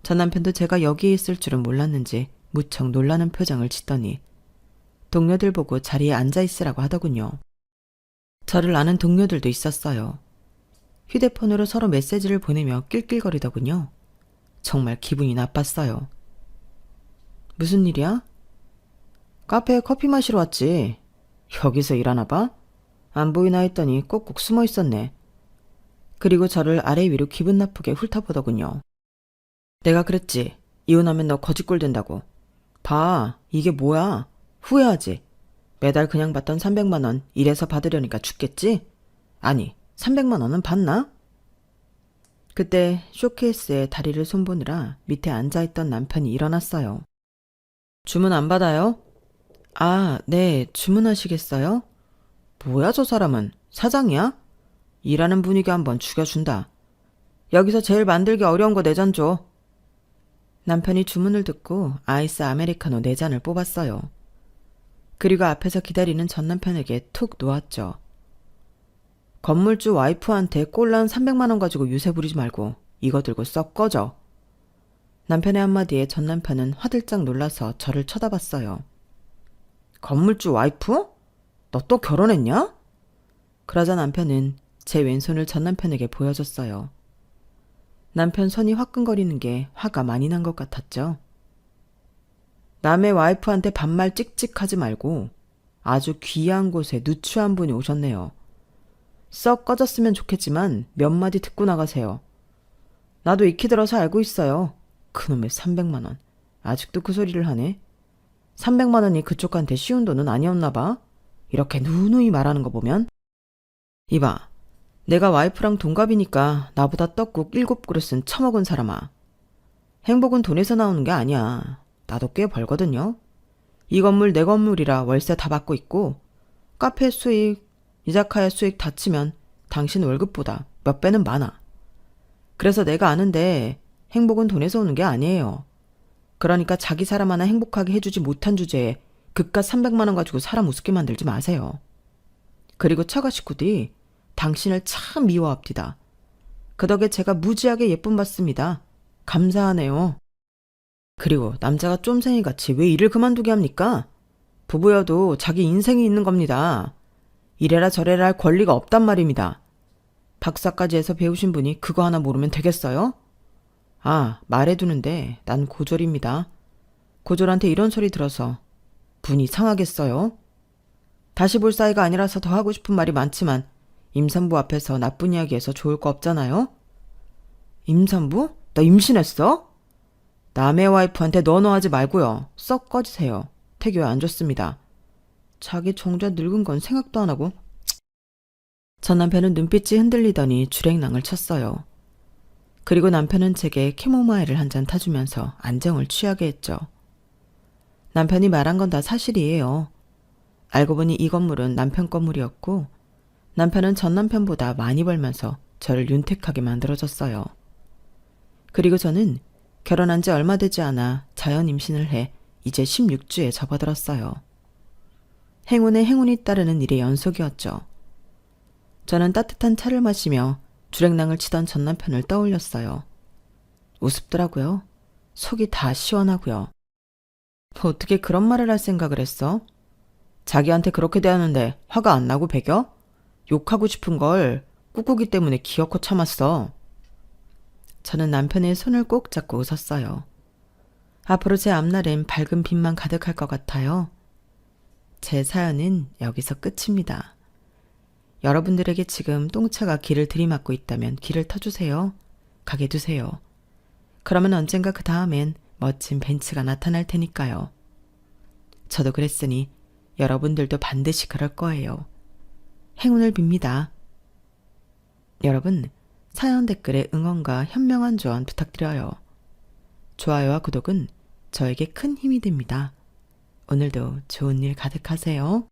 전 남편도 제가 여기에 있을 줄은 몰랐는지 무척 놀라는 표정을 짓더니 동료들 보고 자리에 앉아 있으라고 하더군요. 저를 아는 동료들도 있었어요. 휴대폰으로 서로 메시지를 보내며 낄낄거리더군요. 정말 기분이 나빴어요. 무슨 일이야? 카페에 커피 마시러 왔지. 여기서 일하나 봐? 안 보이나 했더니 꼭꼭 숨어 있었네. 그리고 저를 아래 위로 기분 나쁘게 훑어보더군요. 내가 그랬지. 이혼하면 너 거지꼴 된다고. 봐, 이게 뭐야? 후회하지. 매달 그냥 받던 300만 원 일해서 받으려니까 죽겠지? 아니, 300만 원은 받나? 그때 쇼케이스에 다리를 손보느라 밑에 앉아있던 남편이 일어났어요. 주문 안 받아요? 아, 네, 주문하시겠어요? 뭐야 저 사람은? 사장이야? 일하는 분위기 한번 죽여준다. 여기서 제일 만들기 어려운 거 4잔 줘. 남편이 주문을 듣고 아이스 아메리카노 4잔을 뽑았어요. 그리고 앞에서 기다리는 전 남편에게 툭 놓았죠. 건물주 와이프한테 꼴랑 300만 원 가지고 유세 부리지 말고 이거 들고 썩 꺼져. 남편의 한마디에 전 남편은 화들짝 놀라서 저를 쳐다봤어요. 건물주 와이프? 너 또 결혼했냐? 그러자 남편은 제 왼손을 전 남편에게 보여줬어요. 남편 손이 화끈거리는 게 화가 많이 난 것 같았죠. 남의 와이프한테 반말 찍찍하지 말고 아주 귀한 곳에 누추한 분이 오셨네요. 썩 꺼졌으면 좋겠지만 몇 마디 듣고 나가세요. 나도 익히 들어서 알고 있어요. 그놈의 300만 원. 아직도 그 소리를 하네. 300만 원이 그쪽한테 쉬운 돈은 아니었나 봐. 이렇게 누누이 말하는 거 보면. 이봐, 내가 와이프랑 동갑이니까 나보다 떡국 7그릇은 처먹은 사람아. 행복은 돈에서 나오는 게 아니야. 나도 꽤 벌거든요. 이 건물 내 건물이라 월세 다 받고 있고 카페 수익, 이자카야 수익 다 치면 당신 월급보다 몇 배는 많아. 그래서 내가 아는데 행복은 돈에서 오는 게 아니에요. 그러니까 자기 사람 하나 행복하게 해주지 못한 주제에 그깟 300만 원 가지고 사람 우습게 만들지 마세요. 그리고 처가 식구들이 당신을 참 미워합디다. 그 덕에 제가 무지하게 예쁨 받습니다. 감사하네요. 그리고 남자가 쫌생이같이 왜 일을 그만두게 합니까? 부부여도 자기 인생이 있는 겁니다. 이래라 저래라 할 권리가 없단 말입니다. 박사까지 해서 배우신 분이 그거 하나 모르면 되겠어요? 아, 말해두는데 난 고졸입니다. 고졸한테 이런 소리 들어서 분이 상하겠어요? 다시 볼 사이가 아니라서 더 하고 싶은 말이 많지만 임산부 앞에서 나쁜 이야기해서 좋을 거 없잖아요? 임산부? 나 임신했어? 남의 와이프한테 너너 하지 말고요. 썩 꺼지세요. 태교에 안 좋습니다. 자기 정자 늙은 건 생각도 안 하고. 전 남편은 눈빛이 흔들리더니 주랭랑을 쳤어요. 그리고 남편은 제게 캐모마일을 한 잔 타주면서 안정을 취하게 했죠. 남편이 말한 건 다 사실이에요. 알고 보니 이 건물은 남편 건물이었고 남편은 전 남편보다 많이 벌면서 저를 윤택하게 만들어줬어요. 그리고 저는 결혼한 지 얼마 되지 않아 자연 임신을 해 이제 16주에 접어들었어요. 행운에 행운이 따르는 일의 연속이었죠. 저는 따뜻한 차를 마시며 주랭랑을 치던 전 남편을 떠올렸어요. 우습더라고요. 속이 다 시원하고요. 어떻게 그런 말을 할 생각을 했어? 자기한테 그렇게 대하는데 화가 안 나고 배겨? 욕하고 싶은 걸 꾹꾹이 때문에 기어코 참았어. 저는 남편의 손을 꼭 잡고 웃었어요. 앞으로 제 앞날엔 밝은 빛만 가득할 것 같아요. 제 사연은 여기서 끝입니다. 여러분들에게 지금 똥차가 길을 들이막고 있다면 길을 터주세요. 가게 두세요. 그러면 언젠가 그 다음엔 멋진 벤츠가 나타날 테니까요. 저도 그랬으니 여러분들도 반드시 그럴 거예요. 행운을 빕니다. 여러분, 사연 댓글에 응원과 현명한 조언 부탁드려요. 좋아요와 구독은 저에게 큰 힘이 됩니다. 오늘도 좋은 일 가득하세요.